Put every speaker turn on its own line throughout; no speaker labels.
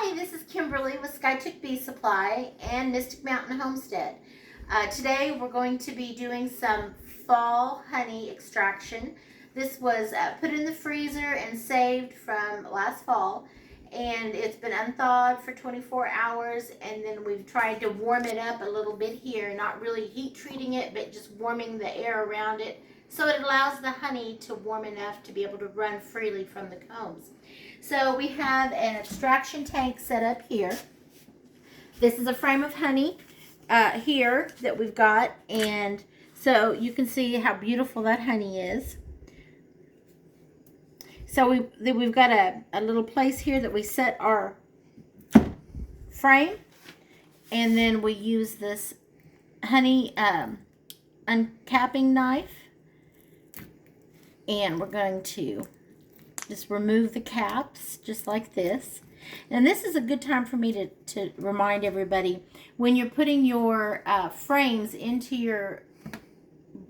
Hi, this is Kimberly with Skiatook Bee Supply and Mystic Mountain Homestead. Today we're going to be doing some fall honey extraction. This was put in the freezer and saved from last fall, and it's been unthawed for 24 hours, and then we've tried to warm it up a little bit here, not really heat treating it, but just warming the air around it so it allows the honey to warm enough to be able to run freely from the combs. So we have an extraction tank set up here. This is a frame of honey here that we've got, and so you can see how beautiful that honey is. So we've got a little place here that we set our frame, and then we use this honey uncapping knife, and we're going to just remove the caps just like this. And this is a good time for me to remind everybody, when you're putting your frames into your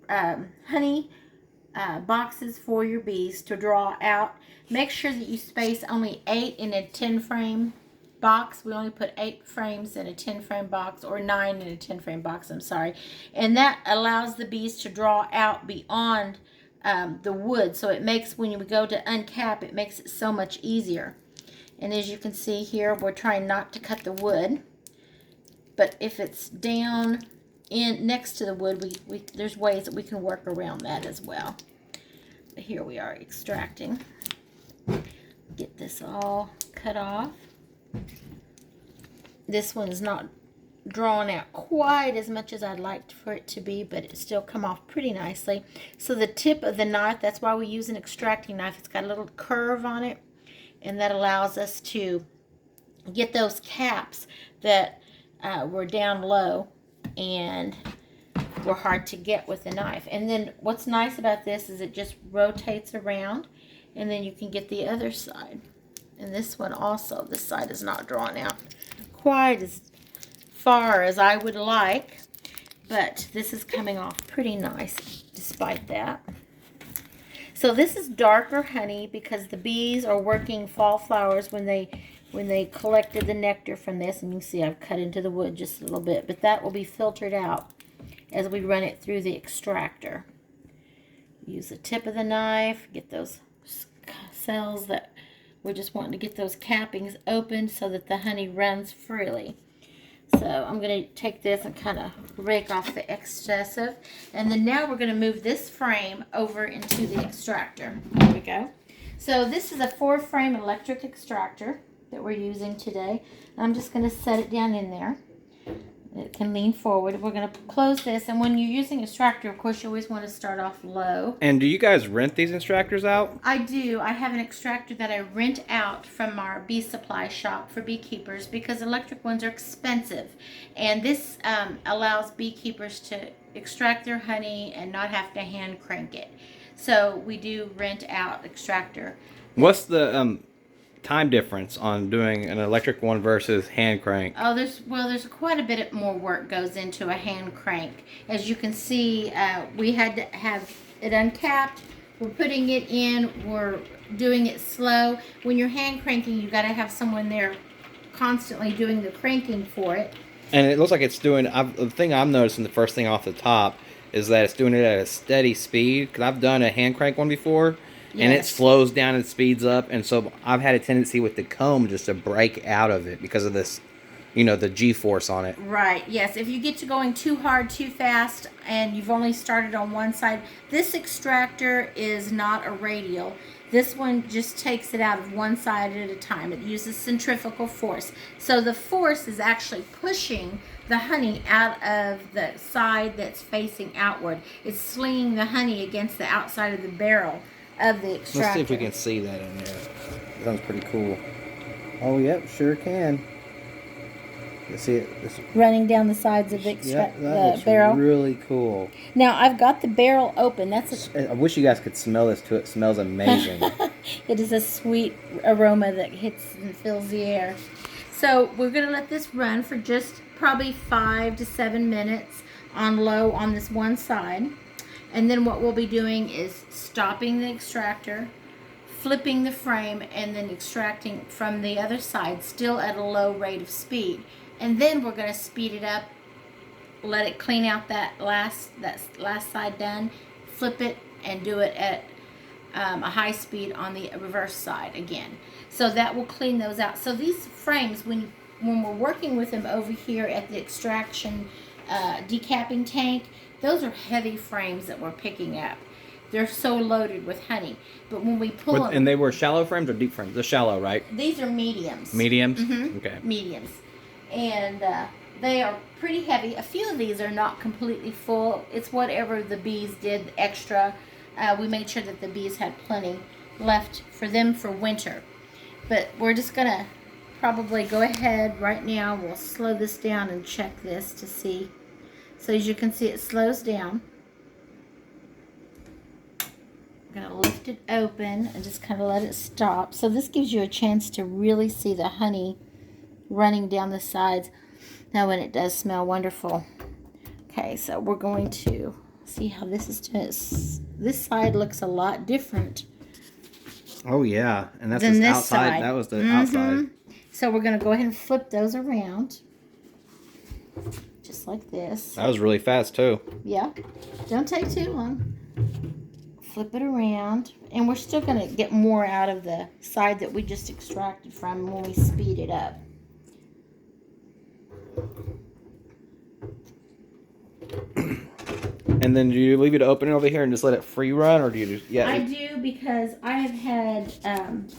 honey boxes for your bees to draw out, make sure that you space only 8 in a 10 frame box. We only put 8 frames in a 10 frame box, or 9 in a 10 frame box, I'm sorry. And that allows the bees to draw out beyond the wood, so it makes, when you go to uncap, it makes it so much easier. And as you can see here, we're trying not to cut the wood, but if it's down in next to the wood, there's ways that we can work around that as well. But here we are extracting. Get this all cut off. This one is not drawn out quite as much as I'd like for it to be, but it still come off pretty nicely. So the tip of the knife, that's why we use an extracting knife. It's got a little curve on it, and that allows us to get those caps that were down low and were hard to get with the knife. And then what's nice about this is it just rotates around, and then you can get the other side. And this one also, this side is not drawn out quite as far as I would like, but this is coming off pretty nice despite that. So this is darker honey because the bees are working fall flowers when they collected the nectar from this. And you can see I've cut into the wood just a little bit, but that will be filtered out as we run it through the extractor. Use the tip of the knife, get those cells that we're just wanting to get those cappings open so that the honey runs freely. So I'm going to take this and kind of rake off the excessive. And then now we're going to move this frame over into the extractor. There we go. So this is a 4-frame electric extractor that we're using today. I'm just going to set it down in there. It can lean forward. We're going to close this. And when you're using an extractor, of course, you always want to start off low.
And do you guys rent these extractors out?
I do. I have an extractor that I rent out from our bee supply shop for beekeepers because electric ones are expensive. And this allows beekeepers to extract their honey and not have to hand crank it. So we do rent out extractor.
What's the time difference on doing an electric one versus hand crank?
Oh, there's quite a bit more work goes into a hand crank. As you can see, we had to have it uncapped. We're putting it in. We're doing it slow. When you're hand cranking, you got to have someone there constantly doing the cranking for it.
And it looks like it's doing. The thing I'm noticing, the first thing off the top, is that it's doing it at a steady speed. Because I've done a hand crank one before. Yes. And it slows down and speeds up, and so I've had a tendency with the comb just to break out of it because of this, the G-force on it.
Right, yes. If you get to going too hard, too fast, and you've only started on one side, this extractor is not a radial. This one just takes it out of one side at a time. It uses centrifugal force. So the force is actually pushing the honey out of the side that's facing outward. It's slinging the honey against the outside of the barrel of the extractor.
Let's see if we can see that in there. That sounds pretty cool. Oh, yep, sure can. You see it?
Running down the sides of the barrel.
Really cool.
Now, I've got the barrel open.
I wish you guys could smell this too. It smells amazing.
It is a sweet aroma that hits and fills the air. So we're going to let this run for just probably 5 to 7 minutes on low on this one side. And then what we'll be doing is stopping the extractor, flipping the frame and then extracting from the other side, still at a low rate of speed. And then we're going to speed it up, let it clean out that last side done, flip it, and do it at a high speed on the reverse side again. So that will clean those out. So these frames, when we're working with them over here at the extraction decapping tank, those are heavy frames that we're picking up. They're so loaded with honey. But when we pull them...
And they were shallow frames or deep frames? They're shallow, right?
These are mediums.
Mediums?
Mm-hmm.
Okay.
Mediums. And they are pretty heavy. A few of these are not completely full. It's whatever the bees did extra. We made sure that the bees had plenty left for them for winter. But we're just going to probably go ahead right now. We'll slow this down and check this to see. So as you can see, it slows down. I'm going to lift it open and just kind of let it stop. So this gives you a chance to really see the honey running down the sides. Now, when it does smell wonderful. Okay, so we're going to see how this is doing. This side looks a lot different.
Oh, yeah. And that's
than
the
this
outside.
side.
That was the outside.
So we're going to go ahead and flip those around. Just like this.
That was really fast, too.
Yeah. Don't take too long. Flip it around. And we're still going to get more out of the side that we just extracted from when we speed it up.
And then do you leave it open over here and just let it free run, or do you just... Yeah.
I do, because I have had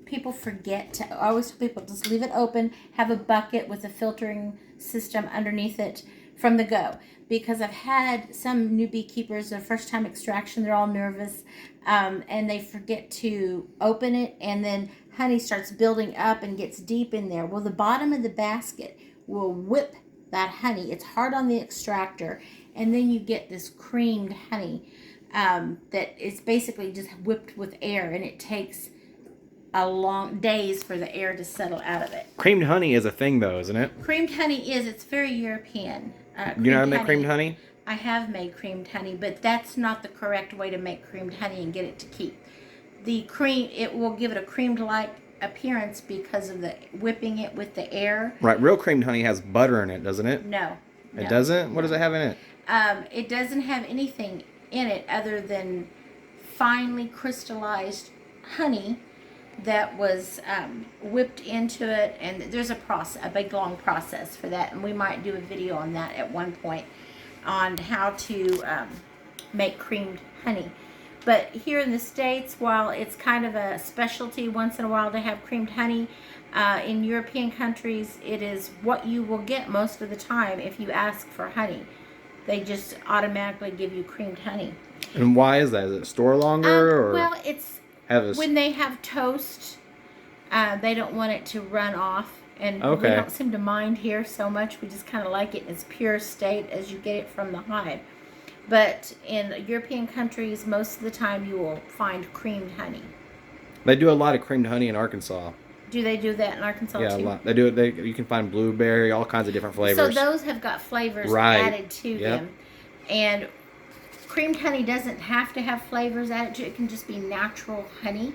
people forget to... I always tell people, just leave it open, have a bucket with a filtering system underneath it from the go. Because I've had some new beekeepers, their first time extraction, they're all nervous, and they forget to open it, and then honey starts building up and gets deep in there. Well, the bottom of the basket will whip that honey. It's hard on the extractor, and then you get this creamed honey that is basically just whipped with air, and it takes a long days for the air to settle out of it.
Creamed honey is a thing, though, isn't it?
Creamed honey is. It's very European.
You know how to make creamed honey?
I have made creamed honey, but that's not the correct way to make creamed honey and get it to keep. The cream, it will give it a creamed-like appearance because of the whipping it with the air.
Right. Real creamed honey has butter in it, doesn't it?
No.
It doesn't? What does it have in it?
It doesn't have anything in it other than finely crystallized honey that was whipped into it, and there's a big long process for that, and we might do a video on that at one point on how to make creamed honey. But here in the States, while it's kind of a specialty once in a while to have creamed honey, in European countries, it is what you will get most of the time if you ask for honey. They just automatically give you creamed honey.
And why is that? Is it store longer? Or
well, it's when they have toast, they don't want it to run off. And we don't seem to mind here so much. We just kind of like it in its pure state as you get it from the hive. But in European countries, most of the time you will find creamed honey.
They do a lot of creamed honey in Arkansas.
Do they do that in Arkansas too?
Yeah, a lot. They do it. You can find blueberry, all kinds of different flavors.
So those have got flavors added to them. And creamed honey doesn't have to have flavors added to it. It can just be natural honey.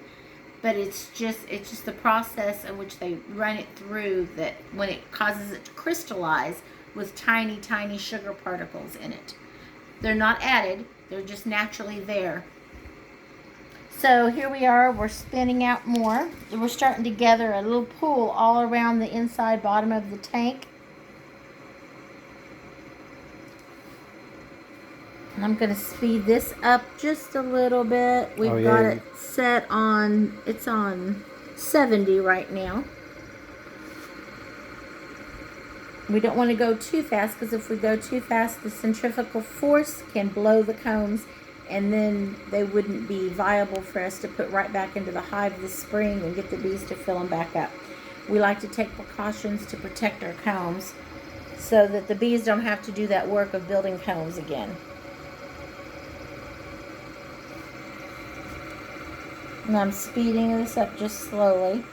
But it's just the process in which they run it through that when it causes it to crystallize with tiny, tiny sugar particles in it. They're not added. They're just naturally there. So here we are. We're spinning out more. We're starting to gather a little pool all around the inside bottom of the tank. And I'm going to speed this up just a little bit. We've got it set on, it's on 70 right now. We don't want to go too fast, because if we go too fast, the centrifugal force can blow the combs, and then they wouldn't be viable for us to put right back into the hive this spring and get the bees to fill them back up. We like to take precautions to protect our combs so that the bees don't have to do that work of building combs again. And I'm speeding this up just slowly.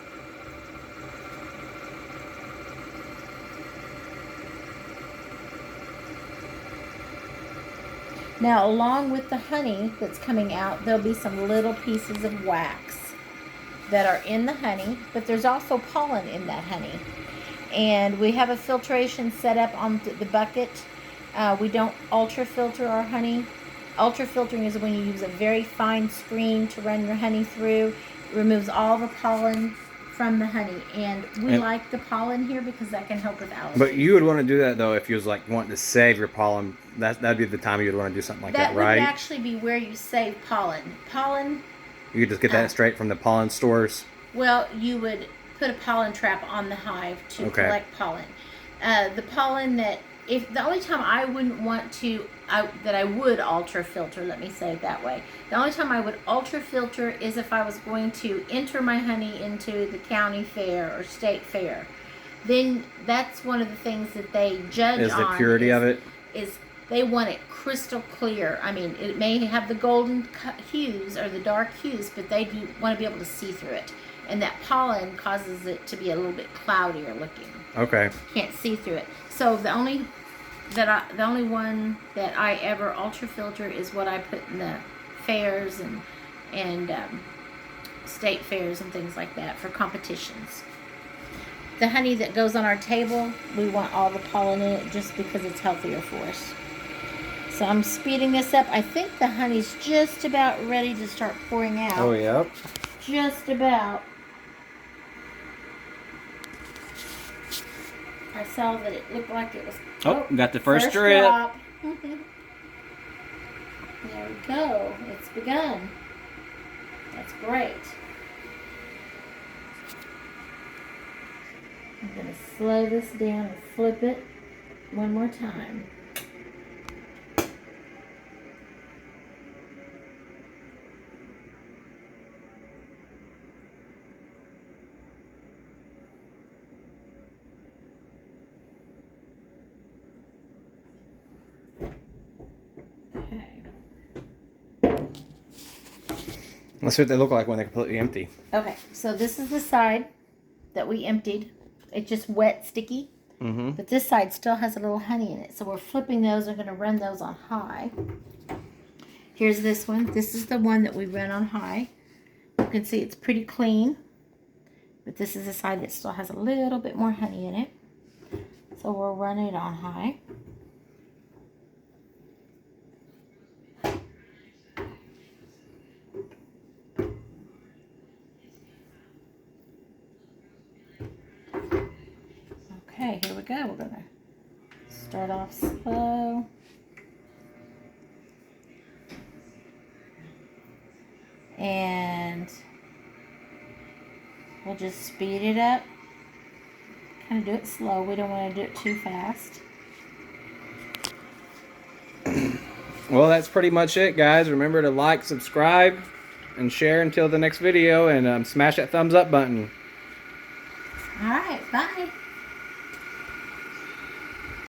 Now, along with the honey that's coming out, there'll be some little pieces of wax. that are in the honey, but there's also pollen in that honey. And we have a filtration set up on the bucket. We don't ultra filter our honey. Ultra filtering is when you use a very fine screen to run your honey through. It removes all the pollen from the honey, and we like the pollen here because that can help with allergies.
But you would want to do that though if you was like wanting to save your pollen. That'd be the time you'd want to do something like that, right?
That would actually be where you save pollen. Pollen.
You could just get that straight from the pollen stores.
Well, you would put a pollen trap on the hive to collect pollen. The pollen that, if the only time I wouldn't want to, that I would ultra filter, let me say it that way. The only time I would ultra filter is if I was going to enter my honey into the county fair or state fair. Then that's one of the things that they judge on.
Is the purity of it?
Is they want it crystal clear. I mean, it may have the golden hues or the dark hues, but they do want to be able to see through it. And that pollen causes it to be a little bit cloudier looking.
Okay.
Can't see through it. So the only one that I ever ultra filter is what I put in the fairs and state fairs and things like that for competitions. The honey that goes on our table, we want all the pollen in it just because it's healthier for us. So I'm speeding this up. I think the honey's just about ready to start pouring out.
Oh, yep.
Just about. I saw that it looked like it was...
Oh, got the first drip.
Drop. There we go. It's begun. That's great. I'm going to slow this down and flip it one more time.
Let's see what they look like when they're completely empty.
Okay, so this is the side that we emptied. It's just wet, sticky.
Mm-hmm.
But this side still has a little honey in it. So we're flipping those. We're going to run those on high. Here's this one. This is the one that we run on high. You can see it's pretty clean. But this is the side that still has a little bit more honey in it. So we'll run it on high. Okay, here we go. We're going to start off slow. And we'll just speed it up. Kind of do it slow. We don't want to do it too fast.
Well, that's pretty much it, guys. Remember to like, subscribe, and share until the next video. And smash that thumbs up button.
All right, bye.